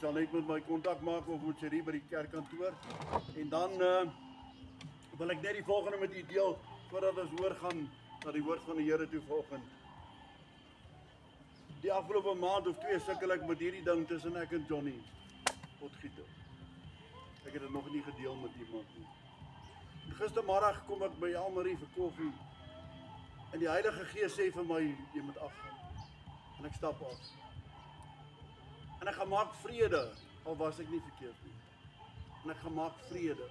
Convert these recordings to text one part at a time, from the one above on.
sal net met my kontak maak of met Cherie by die kerkkantoor. En dan wil ek net die volgende met u deel voordat ons oorgaan na die woord van die Here toe vanoggend. Die afgelope maand of 2 sukkel ek met hierdie ding tussen ek en Johnny Potgieter. Ek het dit nog nie gedeel met iemand nie. Gistermiddag kom ek by Elmarie vir koffie en die Heilige Gees sê vir my, jy moet afgaan. En ek stap af. En ek gaan maak vrede, al was ek nie verkeerd nie. En ek gaan maak vrede.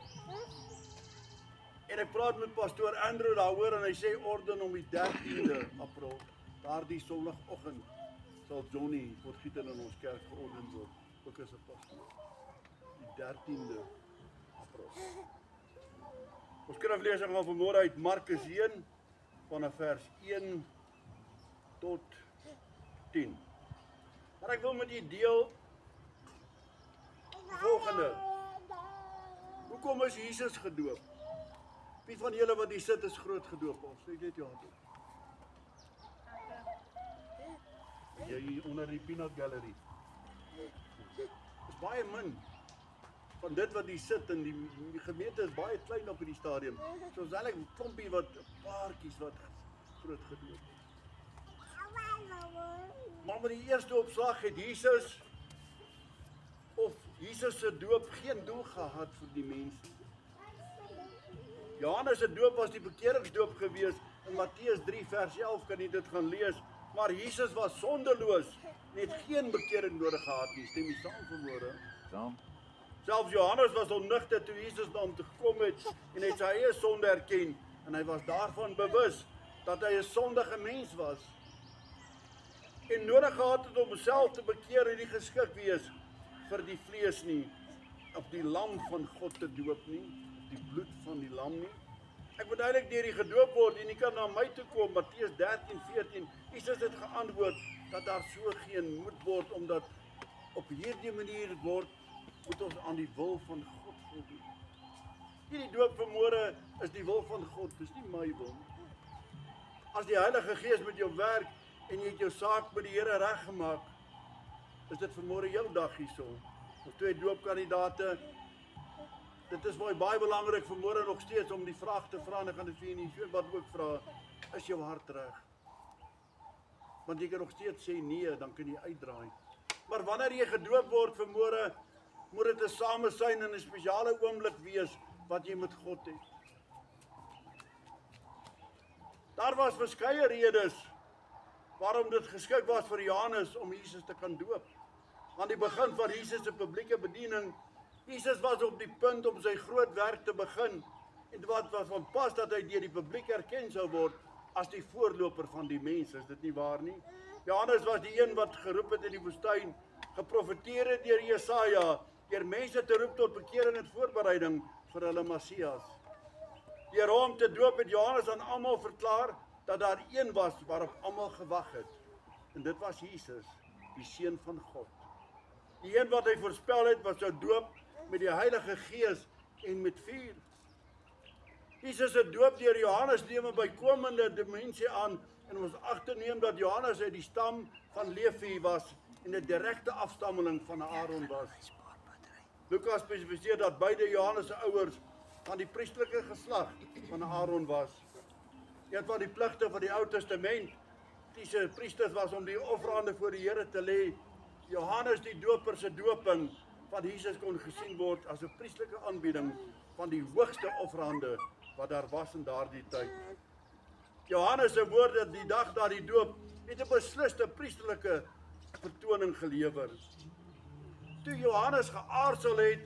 En ek praat met pastoor Andrew daaroor en hy sê orden om die 13de April, daardie Sondagoggend, sal Johnny Potgieter in ons kerk georden word, ook as 'n pastoor. Die 13de April. Ons skriflesing gaan vanmôre uit Markus 1 vanaf vers 1 tot 10. Maar ek wil met u deel die volgende. Hoekom is Jesus gedoop? Wie van julle wat hier sit is groot gedoop? Of sê net jou hand op. Jy onder die Peanut Gallery. Is baie min van dit wat hier sit en die gemeente is baie klein op in die stadium. So is eintlik 'n klompie wat paartjies wat groot gedoop het. Maar met die eerste opslag het Jesus se doop geen doel gehad vir die mense. Johannes se doop was die bekeringsdoop gewees. In Matteus 3 vers 11 kan jy dit gaan lees. Maar Jesus was sondeloos en het geen bekering nodig gehad nie. Stem jy saam vanmôre? Saam. Selfs Johannes was onnigter toe Jesus na hom toe gekom het en het sy eie sonde erken en hy was daarvan bewus dat hy 'n sondige mens was. En nodig gehad het om homself te bekeer en nie geskik wees vir die vlees nie, of die lam van God te doop nie, of die bloed van die lam nie. Ek moet eintlik deur die gedoop word en jy kan na my toe kom, Matteus 13:14. Jesus het geantwoord dat daar so geen moet word, omdat op hierdie manier moet ons aan die wil van God voldoen. Hierdie doop vanmôre is die wil van God, dis nie my wil nie. As die Heilige Gees met jou werk en jy het jou saak met die Here reggemaak, is dit vanmôre jou dag hierso. Ons 2 doopkandidate. Dit is baie belangrik vanmôre nog steeds om die vraag te vra en ek gaan dit vir julle so wat ook vra, is jou hart reg? Want jy kan nog steeds sê nee, dan kan jy uitdraai. Maar wanneer jy gedoop word vanmôre, moet dit 'n samesyn en 'n spesiale oomblik wees wat jy met God het. Daar was verskeie redes waarom dit geskik was vir Johannes om Jesus te kan doop. Aan die begin van Jesus se publieke bediening, Jesus was op die punt om sy groot werk te begin en wat was van pas dat hy deur die publiek erken sou word as die voorloper van die mense, is dit nie waar nie? Johannes was die een wat geroep het in die woestyn, geprofeteer het deur Jesaja, deur mense te roep tot bekering en voorbereiding vir hulle Messias. Deur hom te doop het Johannes aan almal verklaar dat daar een was waarop almal gewag het. En dit was Jesus, die Seun van God. Die een wat hy voorspel het wat sou doop met die Heilige Gees en met vuur. Jesus se doop deur Johannes neem 'n bykomende dimensie aan en ons agterneem dat Johannes uit die stam van Levi was en 'n direkte afstammeling van Aaron was. Lukas spesifiseer dat beide Johannes se ouers van die priesterlike geslag van Aaron was. Een van die pligte van die Ou Testament, die priesters was om die offerande voor die Here te lê. Johannes die doper se doping van Jesus kon gesien word as 'n priesterlike aanbieding van die hoogste offerande wat daar was in daardie tyd. Johannes se woorde die dag na die doop het 'n besliste priesterlike vertoning gelewer. Toe Johannes geaarsel het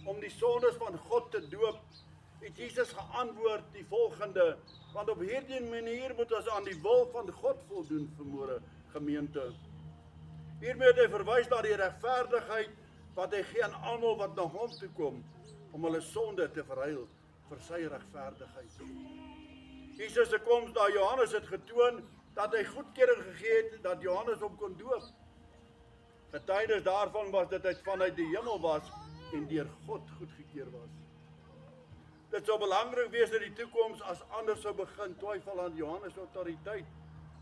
om die sondes van God te doop, het Jesus geantwoord die volgende, want op hierdie manier moet ons aan die wil van God voldoen vanmôre, gemeente. Hiermee het hy verwys na die regverdigheid wat hy gee aan almal wat na hom toe kom, om hulle sonde te verruil vir sy regverdigheid. Jesus se koms na Johannes het getoon dat hy goedkeuring gegee het dat Johannes hom kon doop. Getuienis daarvan was dat hy vanuit die hemel was en deur God goedgekeur was. Dit sou belangrik wees dat die toekoms as anders sou begin twyfel aan Johannes se autoriteit,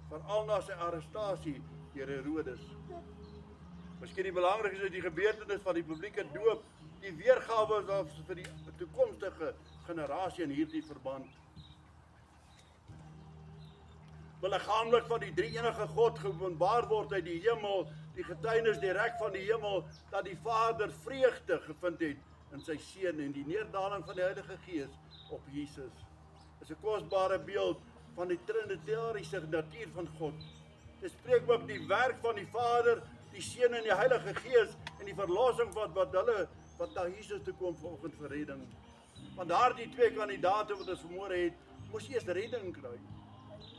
veral na sy arrestasie deur Herodes. Miskien die belangrikste is die gebeurtenis van die publieke doop, die weergawe is vir die toekomstige generasie in hierdie verband. Beliggaamlik van die drie enige God geopenbaar word uit die hemel, die getuienis direk van die hemel, dat die Vader vreugde gevind het in sy Seun en die neerdaling van die Heilige Gees op Jesus. Is 'n kosbare beeld van die trinitariese natuur van God. Dit spreek ook die werk van die Vader, die Seun en die Heilige Gees en die verlossing wat na Jesus toe kom volgens vir redding. Want daardie twee kandidaate wat ons vermoor het, moes eers redding kry.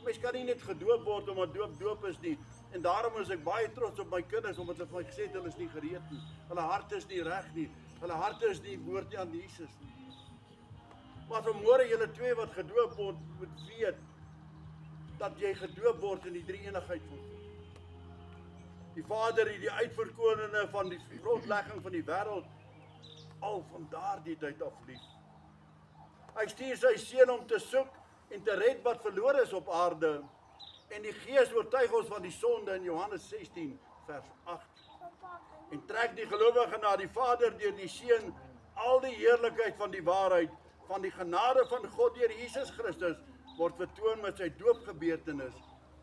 Mens kan nie net gedoop word omdat doop is nie. En daarom is ek baie trots op my kinders omdat hulle vir my gesê het hulle is nie gereed nie. Hulle harte is nie reg nie. Hulle harte is nie behoort nie aan Jesus nie. Maar vanmôre julle twee wat gedoop word, moet weet dat jy gedoop word in die drie eenigheid van God. Die Vader het die uitverkorene van die grondlegging van die wêreld al van daardie tyd af lief. Hy stuur sy Seun om te soek en te red wat verlore is op aarde. En die Gees oortuig ons van die sonde in Johannes 16 vers 8. En trek die gelowige na die Vader deur die Seun al die heerlikheid van die waarheid, van die genade van God deur Jesus Christus word vertoon met sy doopgebeurtenis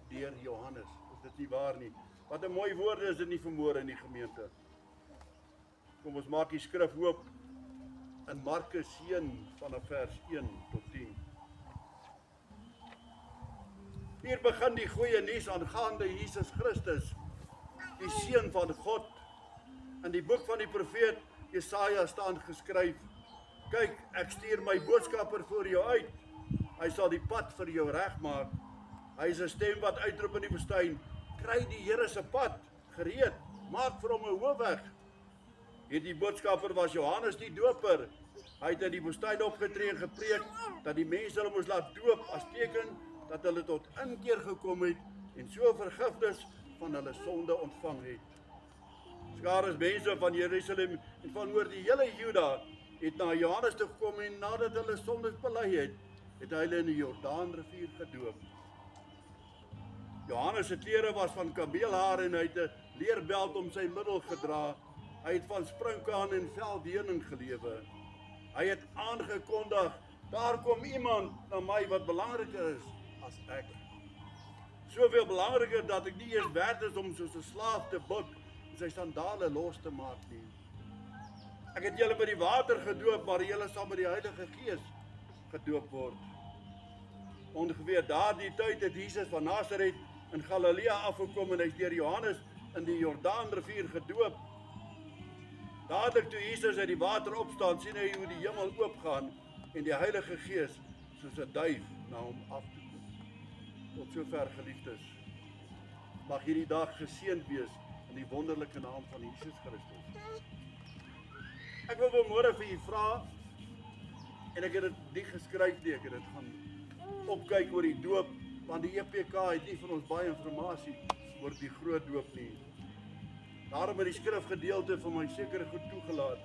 deur Johannes. Is dit nie waar nie? Wat 'n mooi woorde is dit nie vanmôre in die gemeente. Kom ons maak die skrif oop in Markus 1 vanaf vers 1 tot 10. Hier begin die goeie nuus aangaande Jesus Christus, die Seun van God. In die boek van die profeet Jesaja staan geskryf: Kyk, ek stuur my boodskapper voor jou uit. Hy sal die pad vir jou regmaak. Hy is 'n stem wat uitroep in die woestyn: Kry die Here se pad gereed, maak vir hom 'n hoofweg. Hierdie boodskapper was Johannes die Doper. Hy het in die woestyn opgetree en gepreek dat die mense hulle moes laat doop as teken dat hulle tot inkeer gekom het en so vergifnis van hulle sonde ontvang het. Skare mense van Jerusalem en van oor die hele Juda het na Johannes toe gekom en nadat hulle sondes bely het, het hy hulle in die Jordaanrivier gedoop. Johannes se klere was van kameelhaar en hy het 'n leerbelt om sy middel gedra. Hy het van sprinkaan en veldheuning gelewe. Hy het aangekondig: Daar kom iemand na my wat belangriker is as ek. Soveel belangriker dat ek nie eers werd is om soos 'n slaaf te buk en sy sandale los te maak nie. Ek het julle met die water gedoop, maar julle sal met die Heilige Gees gedoop word. Ongeveer daardie tyd het Jesus van Nasaret in Galilea afgekom en hy is deur Johannes in die Jordaanrivier gedoop. Dadelik toe Jesus uit die water opstaan, sien hy hoe die hemel oopgaan en die Heilige Gees soos 'n duif na hom af toe kom. Tot sover, geliefdes, mag hierdie dag geseënd wees in die wonderlike naam van Jesus Christus. Ek wil vanmôre vir u vra, en ek het dit nie geskryf nie, ek het dit gaan opkyk oor die doop, want die EPK het nie vir ons baie inligting oor die groot doop nie. Daarom het die skrifgedeelte vir my seker goed toegelaat.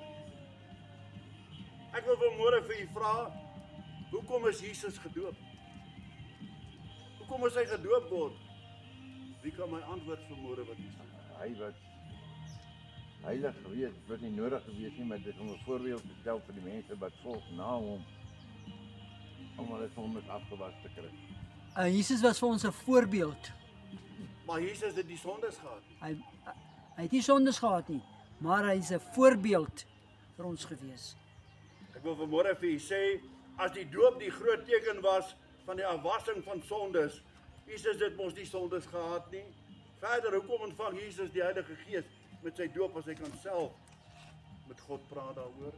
Ek wil vanmôre vir u vra, hoekom is Jesus gedoop? Hoekom is hy gedoop word? Wie kan my antwoord vanmôre wat u sê? Hy was heilig gewees, dit was nie nodig gewees nie, maar dit is om 'n voorbeeld te stel vir die mense wat volg na hom, om hulle sondes afgewas te kry. Jesus was vir ons 'n voorbeeld. Maar Jesus het die sondes gehad. Hy het nie sondes gehad nie, maar hy is 'n voorbeeld vir ons gewees. Ek wil vanmôre vir u sê, as die doop die groot teken was van die afwassing van sondes, Jesus het mos nie sondes gehad nie. Verder, hoekom ontvang Jesus die Heilige Gees met sy doop as hy kan self met God praat daaroor?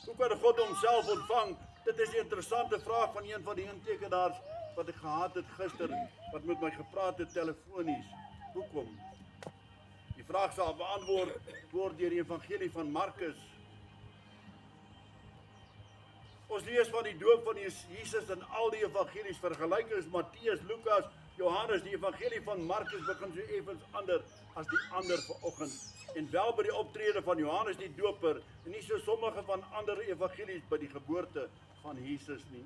Hoe kan God homself ontvang? Dit is 'n interessante vraag van een van die intekenaars wat ek gehad het gister, wat met my gepraat het telefonies. Hoekom? Die vraag sal beantwoord word deur die evangelie van Markus. Ons lees van die doop van Jesus in al die evangelies, vergelykings Matteus, Lukas, Johannes. Die evangelie van Markus begin so effens ander as die ander vanoggend. En wel by die optrede van Johannes die Doper en nie so sommige van ander evangelies by die geboorte van Jesus nie.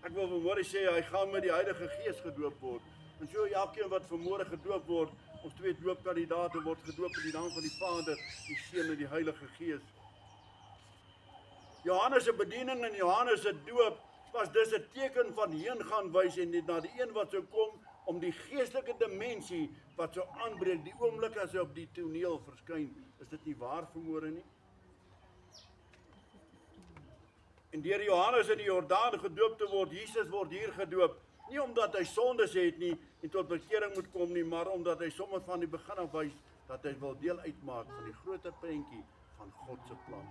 Ek wil vanmôre sê hy gaan met die Heilige Gees gedoop word. En so elkeen wat vanmôre gedoop word, ons 2 doopkandidate word gedoop in die naam van die Vader, die Seun en die Heilige Gees. Johannes se bediening en Johannes se doop was dus 'n teken van heengaan wys en na die een wat sou kom om die geestelike dimensie wat sou aanbreek die oomblik as hy op die toneel verskyn. Is dit nie waar vanmôre nie? En deur Johannes in die Jordaan gedoop te word, Jesus word hier gedoop, nie omdat hy sondes het nie en tot bekering moet kom nie, maar omdat hy sommer van die begin af wys dat hy wil deel uitmaak van die groter prentjie van God se plan.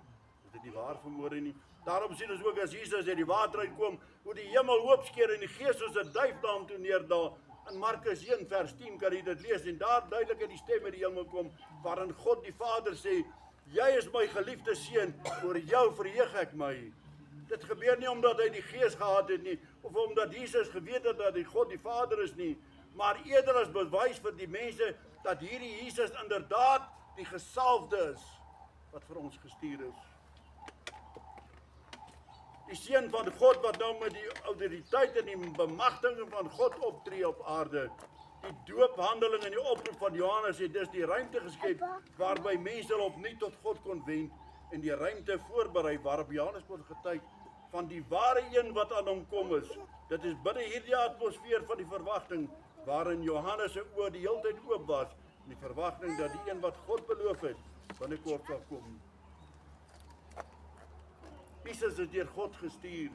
Is dit nie waar vanmôre nie? Daarom sien ons ook as Jesus uit die water uitkom, hoe die hemel oopskeer en die Gees soos 'n duif na hom toe neerdaal. In Markus 1 vers 10 kan jy dit lees en daar duidelik in die stem uit die hemel kom waarin God die Vader sê, jy is my geliefde seun, oor jou verheug ek my. Dit gebeur nie omdat hy die Gees gehad het nie, of omdat Jesus geweet het dat hy God die Vader is nie, maar eerder as bewys vir die mense dat hierdie Jesus inderdaad die gesalfde is wat vir ons gestuur is. Die Seun van God wat nou met die autoriteit en die bemagtiging van God optree op aarde. Die doophandeling en die oproep van Johannes het dus die ruimte geskep waarby mense opnuut tot God kon wend en die ruimte voorberei waarop Johannes kon getuig van die ware een wat aan hom kom is. Dit is binne hierdie atmosfeer van die verwagting waarin Johannes se oë die hele tyd oop was, die verwagting dat die een wat God beloof het binnekort sal kom. Jesus is deur God gestuur.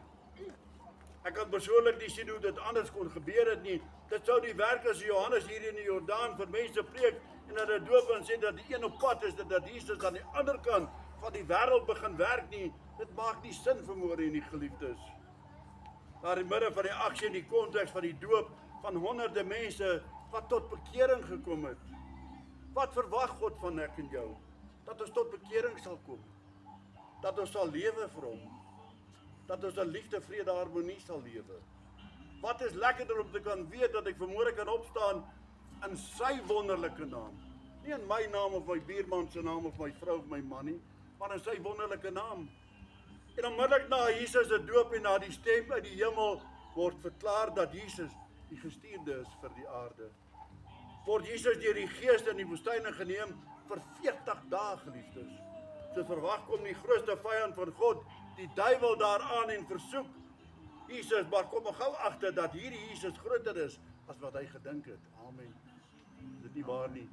Ek kan persoonlik nie sien hoe dit anders kon gebeur het nie. Dit sou die werk as Johannes hier in die Jordaan vir mense preek en dat dit doop en sê dat die een op pad is, dat Jesus aan die ander kant van die wêreld begin werk nie. Dit maak nie sin vanmôre nie, geliefdes. Daar in midde van die aksie en die konteks van die doop van honderde mense wat tot bekering gekom het. Wat verwag God van ek en jou? Dat ons tot bekering sal kom. Dat ons sal lewe vir hom. Dat ons 'n liefde, vrede, harmonie sal lewe. Wat is lekkerder om te kan weet dat ek vanmôre kan opstaan in sy wonderlike naam. Nie in my naam of my buurman se naam of my vrou of my man nie, maar in sy wonderlike naam. En onmiddellik na Jesus se doop en na die stem uit die hemel word verklaar dat Jesus die gestuurde is vir die aarde. Word Jesus deur die Gees in die woestyn geneem vir 40 dae, geliefdes. So verwag kom die grootste vyand van God, die duiwel daaraan en versoek Jesus, maar kom gou agter dat hierdie Jesus groter is as wat hy gedink het. Amen. Dit nie waar nie.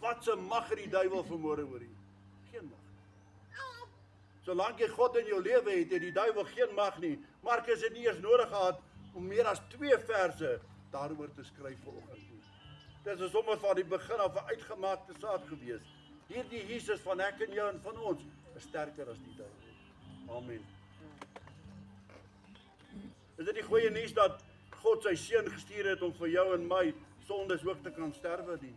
Wat se mag het die duiwel vermoor oor u? Geen mag. Solank jy God in jou lewe het, het die duiwel geen mag nie. Markus het nie eers nodig gehad om meer as 2 verse daaroor te skryf vanoggend. Dit is sommer van die begin af 'n uitgemaakte saak gewees. Hierdie Jesus van ek en jou en van ons is sterker as die duiwel. Amen. Is dit die goeie nuus dat God sy seun gestuur het om vir jou en my sondes ook te kan sterwe nie?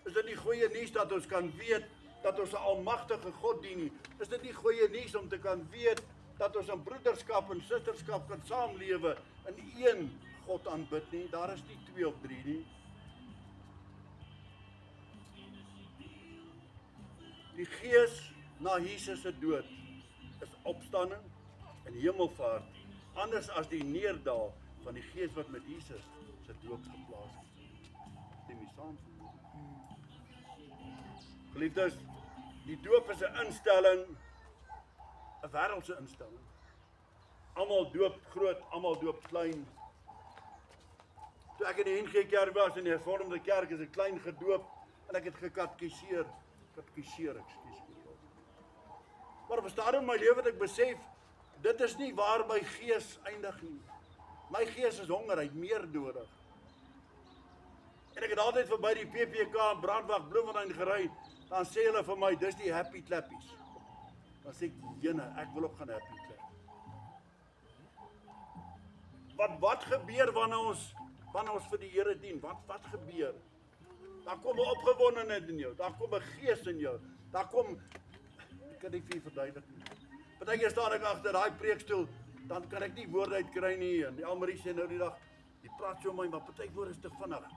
Is dit nie goeie nuus dat ons kan weet dat ons 'n almagtige God dien nie? Is dit nie goeie nuus om te kan weet dat ons in broederskap en susterskap kan saamlewe en een God aanbid nie? Daar is nie 2 of 3 nie. Die Gees na Jesus se dood is opstanding en hemelvaart, anders as die neerdaal van die Gees wat met Jesus se dood geplaas is. Stem jy saam? Geliefdes, die doop is 'n instelling, 'n wêreldse instelling. Almal doop groot, almal doop klein. Toe ek in die NG Kerk was in die Hervormde Kerk is ek klein gedoop en ek het gekatekiseer, ekskuus. Maar op 'n stadium in my lewe het ek besef, dit is nie waar my gees eindig nie. My gees is honger, hy het meer nodig. En ek het altyd verby die PPK en Brandwag Bloemfontein gery, dan sê hulle vir my, dis die happy clappies. Dan sê ek, jene, ek wil ook gaan happy clap. Wat gebeur wanneer ons vir die Here dien? Wat gebeur? Daar kom 'n opgewondenheid in jou, daar kom 'n gees in jou, daar kom, ek kan nie vir verduidelik nie. Partykeer staan ek agter daai preekstoel, dan kan ek nie woorde uitkry nie, en die Almarie sê nou die dag, die praat so my, maar party woorde is te vinnig.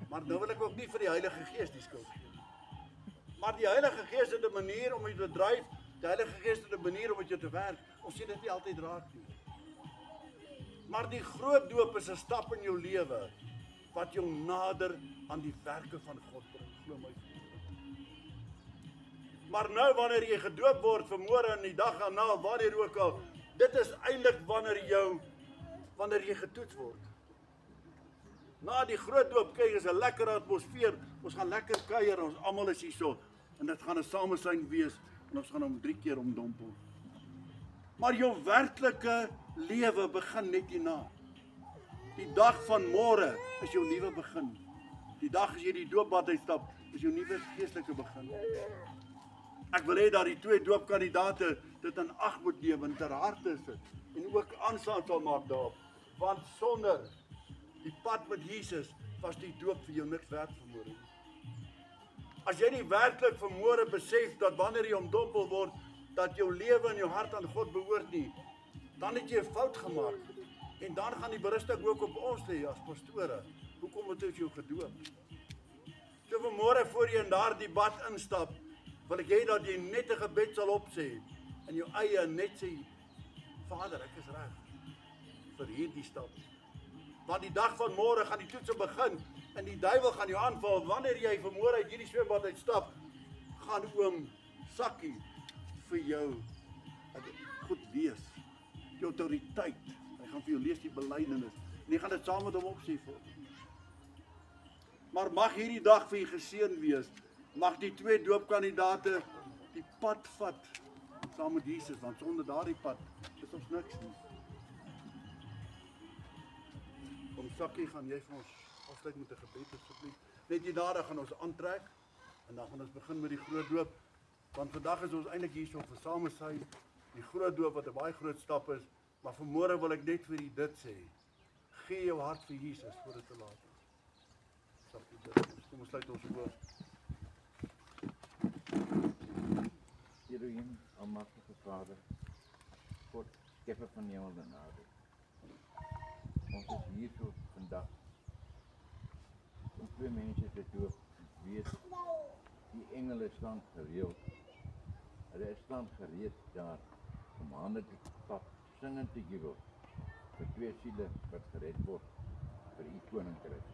Maar nou wil ek ook nie vir die Heilige Gees die skuld gee. Maar die Heilige Gees het 'n manier om jou te dryf, die Heilige Gees het 'n manier om met jou te werk. Ons sien dit nie altyd raak nie. Maar die groot doop is 'n stap in jou lewe wat jou nader aan die werke van God bring, glo my. Maar nou wanneer jy gedoop word vanmôre en die dag daarna, wanneer ook al, dit is eintlik wanneer jy getoets word. Na die groot doop, kyk, is 'n lekker atmosfeer, ons gaan lekker kuier, ons almal is hierso, en dit gaan 'n samesyn wees, en ons gaan hom 3 keer omdompel. Maar jou werklike lewe begin net hierna. Die dag van môre is jou nuwe begin. Die dag as jy die doopbad uitstap, is jou nuwe geestelike begin. Ek wil hê dat die 2 doopkandidate dit in ag moet neem en ter harte sit en ook aanstaan sal maak daarop. Want sonder die pad met Jesus was die doop vir jou niks werd vanmôre. As jy nie werklik vanmôre besef dat wanneer jy omdompel word, dat jou lewe en jou hart aan God behoort nie, dan het jy 'n fout gemaak. En dan gaan die berusting ook op ons lê as pastore. Hoekom het ons jou gedoop? So vanmôre voor jy in daardie bad instap, wil ek hê dat jy net 'n gebed sal opsê in jou eie net sê, Vader, ek is reg vir hierdie stap. Want die dag van môre gaan die toetse begin en die duiwel gaan jou aanval. Wanneer jy vanmôre uit hierdie swembad uitstap, gaan oom Sakkie vir jou goed lees. Die autoriteit. Hy gaan vir jou lees die belydenis. En jy gaan dit saam met hom opsê vir hom. Maar mag hierdie dag vir jy geseën wees. Mag die 2 doopkandidate die pad vat saam met Jesus, want sonder daardie pad is ons niks nie. Om Sakkie, gaan jy vir ons afsluit met 'n gebed asseblief. Net hierna gaan ons aantrek en dan gaan ons begin met die groot doop. Want vandag is ons eintlik hier so vir samesyn, die groot doop wat 'n baie groot stap is, maar vanmôre wil ek net vir u dit sê. Gee jou hart vir Jesus voor dit te laat is. Sakkie, kom ons sluit ons oë. Elohim, almagtige Vader, God, skepper van hemel en aarde. Ons is hier so vandag om 2 mense te doop. Weet, die engele staan gereeld. Hulle staan gereed daar om hande te klap, singend te jubel vir 2 siele wat gered word vir u koninkryk.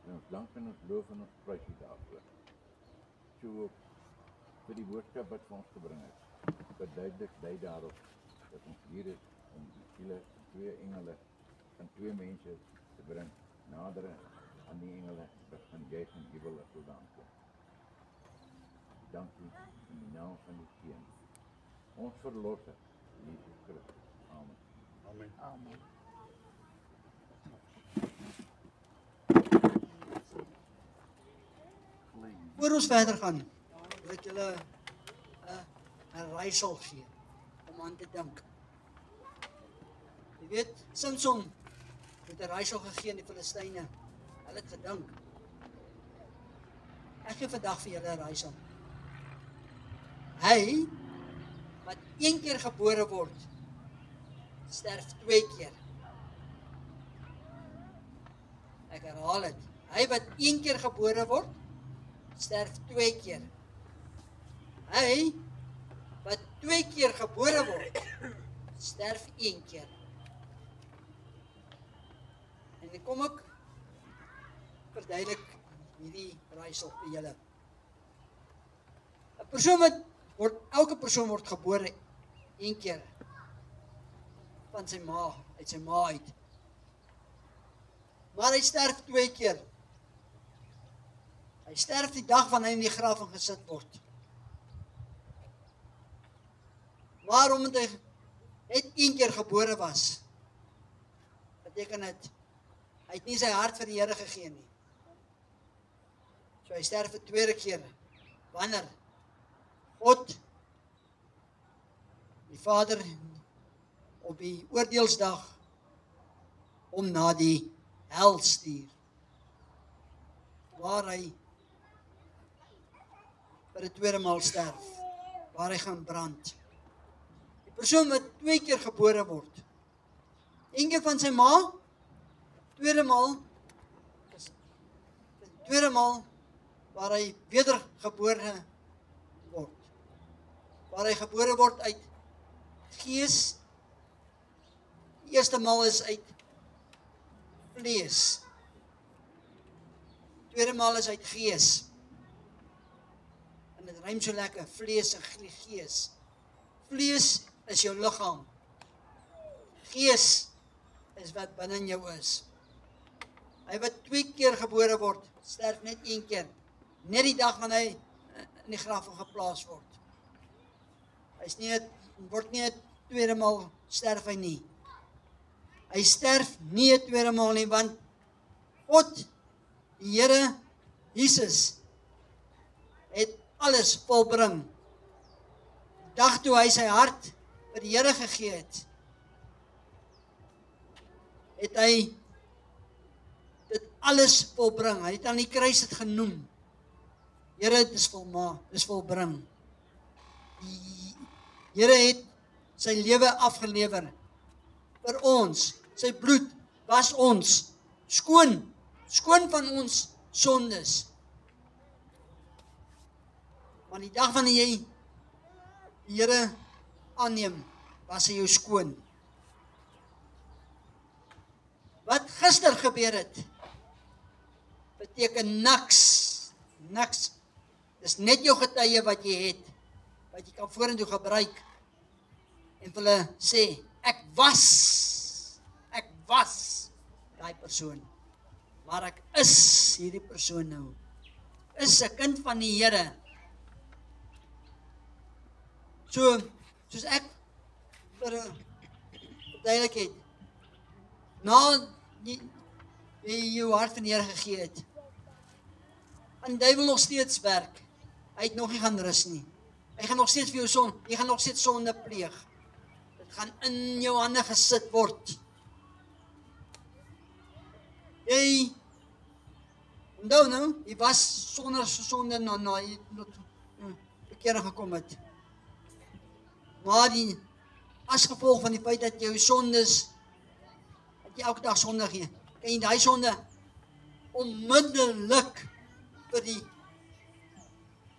En ons dank en ons loof en ons prys u daarvoor. So ook vir die boodskap wat vir ons gebring is. Verduidelik dui daarop dat ons hier is om die siele van 2 engele van 2 mense te bring nader aan die engele wat van juis en jubel as soldaan kom. Dank u in die naam van die Seun, ons verlosser, Jesus Christus. Amen. Amen. Amen. Voor ons verder gaan, wil ek julle 'n raaisel gee om aan te dink. Jy weet, Samson het 'n raaisel gegee aan die Filistyne. Hulle het gedink. Ek gee vandag vir julle 'n raaisel. Hy wat 1 keer gebore word, sterf 2 keer. Ek herhaal dit. Hy wat 1 keer gebore word, sterf 2 keer. Hy wat 2 keer gebore word, sterf 1 keer. En dan kom ek verduidelik hierdie raaisel vir julle. 'n Persoon elke persoon word gebore 1 keer van sy ma, uit sy ma uit. Maar hy sterf 2 keer. Hy sterf die dag wanneer hy in die graf ingesit word. Maar omdat hy net 1 keer gebore was, beteken dit, hy het nie sy hart vir die Here gegee nie. So hy sterf 'n tweede keer. Wanneer God, die Vader, op die oordeelsdag hom na die hel stuur, waar hy vir 'n tweede maal sterf, waar hy gaan brand. Die persoon wat 2 keer gebore word, 1 keer van sy ma, tweede maal waar hy wedergebore word. Waar hy gebore word uit gees. Die eerste maal is uit vlees. tweede maal is uit gees. En dit rym so lekker, vlees en gees. Vlees is jou liggaam. Gees is wat binne in jou is. Hy wat 2 keer gebore word, sterf net 1 keer. Net die dag wanneer hy in die graf geplaas word. Word nie 'n tweede maal sterf hy nie. Hy sterf nie 'n tweede maal nie, want God, die Here Jesus, het alles volbring. Die dag toe hy sy hart vir die Here gegee het, het hy dit alles volbring. Hy het aan die kruis dit genoem. Here, dit is volmaak, dit is volbring. Die Here het sy lewe afgelewer vir ons. Sy bloed was ons skoon van ons sondes. Maar die dag wanneer jy die Here aanneem, was hy jou skoon. Wat gister gebeur het, beteken niks. Dis net jou getuie wat jy het, wat jy kan vorentoe gebruik, en vir hulle sê, ek was daai persoon, maar ek is hierdie persoon nou, is 'n kind van die Here. Soos ek vir duidelikheid, na jy jou hart van die Here gegee het, en die duiwel nog steeds werk, hy het nog nie gaan rus nie, hy gaan nog steeds vir jou jy gaan nog steeds sonde pleeg, dit gaan in jou hande gesit word. Jy, onthou nou, jy was sonder sonde na jy tot bekering gekom het. Maar as gevolg van die feit dat jou sondes, dat jy elke dag sondig gee, kan jy die sonde onmiddellik vir die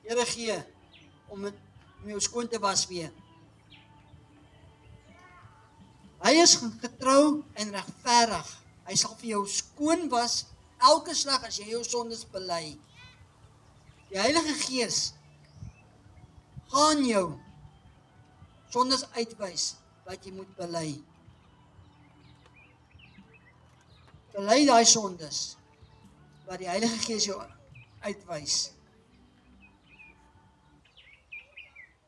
Here gee, om jou skoon te was weer. Hy is getrou en regverdig. Hy sal vir jou skoon was, elke slag as jy jou sondes bely. Die Heilige Gees gaan jou sondes uitwys wat jy moet bely. Bely daai sondes wat die Heilige Gees jou uitwys.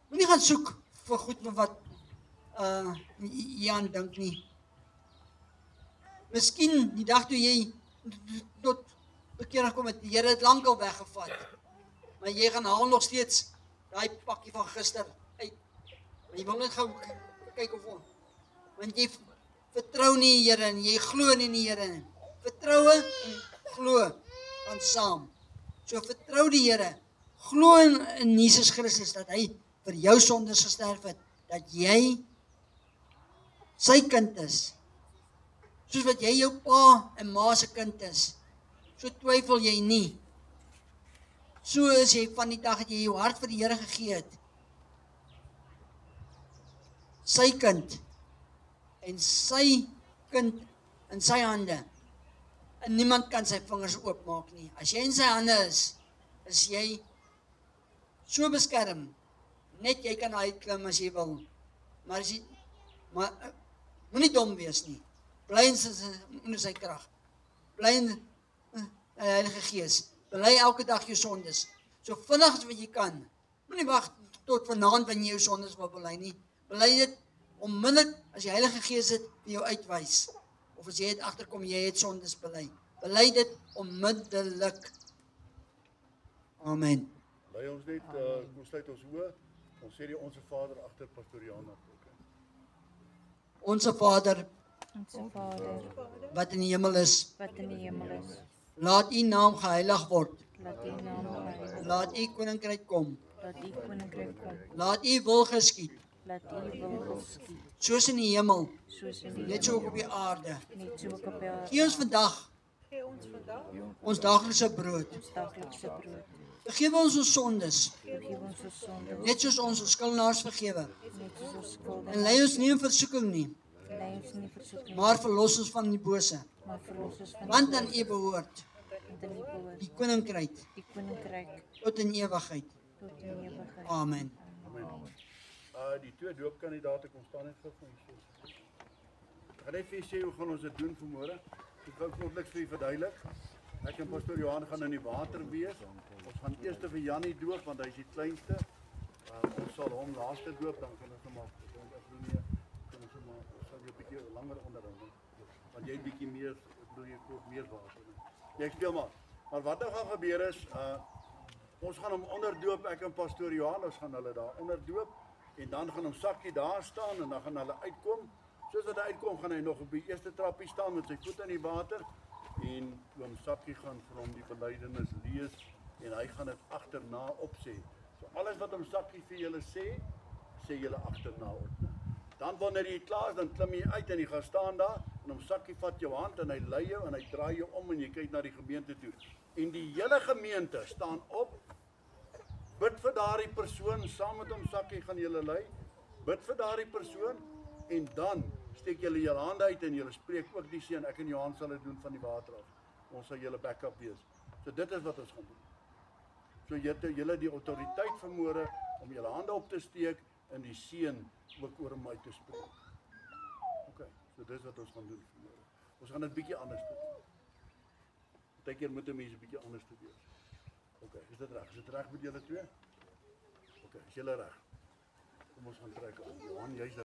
Moenie gaan soek vir goed wat jy aan dink nie. Miskien die dag toe jy tot bekering kom het, die Here het lankal weggevat. Maar jy gaan haal nog steeds daai pakkie van gister uit. Maar jy wil net gou kyk of want jy vertrou nie die Here en jy glo nie in die Here nie. Vertroue en glo gaan saam. So vertrou die Here. Glo in Jesus Christus dat hy vir jou sondes gesterf het, dat jy sy kind is. Soos wat jy jou pa en ma se kind is, so twyfel jy nie. So is jy van die dag dat jy jou hart vir die Here gegee het, sy kind, en sy kind in sy hande, en niemand kan sy vingers oopmaak nie. As jy in sy hande is jy so beskerm, net jy kan uitklim as jy wil, maar moenie dom wees nie. Bly in sy krag. Bly in die Heilige Gees. Bely elke dag jou sondes. So vinnig as wat jy kan. Moenie wag tot vanaand wanneer jy jou sondes wil bely nie. Bely dit onmiddellik as die Heilige Gees dit vir jou uitwys. Of as jy het agterkom jy het sondes bely. Bely dit onmiddellik. Amen. Bly ons net, kom sluit ons oë. Ons sê die Onse Vader agter Pastoor Jana. Onse Vader, wat in die hemel is, laat u naam geheilig word. Laat u koninkryk kom. Laat u wil geskied. Soos in die hemel, net so ook op die aarde. Gee ons vandag ons daaglikse brood. Vergewe ons sondes, net soos ons skuldenaars vergewe. En lei ons nie in versoeking nie, maar verlos ons van die bose. Want aan u behoort wat in die behoort, die koninkryk die koninkryk tot in ewigheid. tot in ewigheid. Amen. Amen. Die twee doopkandidate kom staan net vir Jesus. Ek gaan net vir julle sê hoe gaan ons dit doen vanmôre. Ek gou kortliks vir julle verduidelik. Ek en pastoor Johan gaan in die water wees. Ons gaan eers vir Jannie doop want hy's die kleinste. Ons sal hom laaste doop, dan kan ons hom maar kan ons hom sal jy 'n bietjie langer onderhou. Want jy bietjie meer, ek bedoel jy koop meer water. Jy speel maar. Maar wat nou gaan gebeur is, ons gaan hom onderdoop, ek en pastoor Johan, ons gaan hulle daar onderdoop en dan gaan hom Sakkie daar staan en dan gaan hulle uitkom. Soos dat hy uitkom, gaan hy nog op die eerste trappie staan met sy voet in die water en oom Sakkie gaan vir hom die belydenis lees en hy gaan dit agterna opsê. So alles wat hom Sakkie vir julle sê, sê julle agterna op. Dan wanneer jy klaar is, dan klim jy uit en jy gaan staan daar en hom Sakkie vat jou hand en hy lei jou en hy draai jou om en jy kyk na die gemeente toe. En die hele gemeente staan op. Bid vir daardie persoon, saam met hom Sakkie gaan julle lei. Bid vir daardie persoon en dan steek julle julle hande uit en julle spreek ook die seën. Ek en Johan sal dit doen van die water af. Ons sal julle backup wees. So dit is wat ons gaan doen. So julle die autoriteit vermoere om julle hande op te steek en die seën ook oor my te spreek. OK, so dis wat ons gaan doen vanmôre. Ons gaan dit bietjie anders doen. Partykeer moet 'n mens 'n bietjie anders doen. OK, is dit reg? Is dit reg met julle twee? OK, is julle reg? Kom ons gaan trek aan. Johan, jy's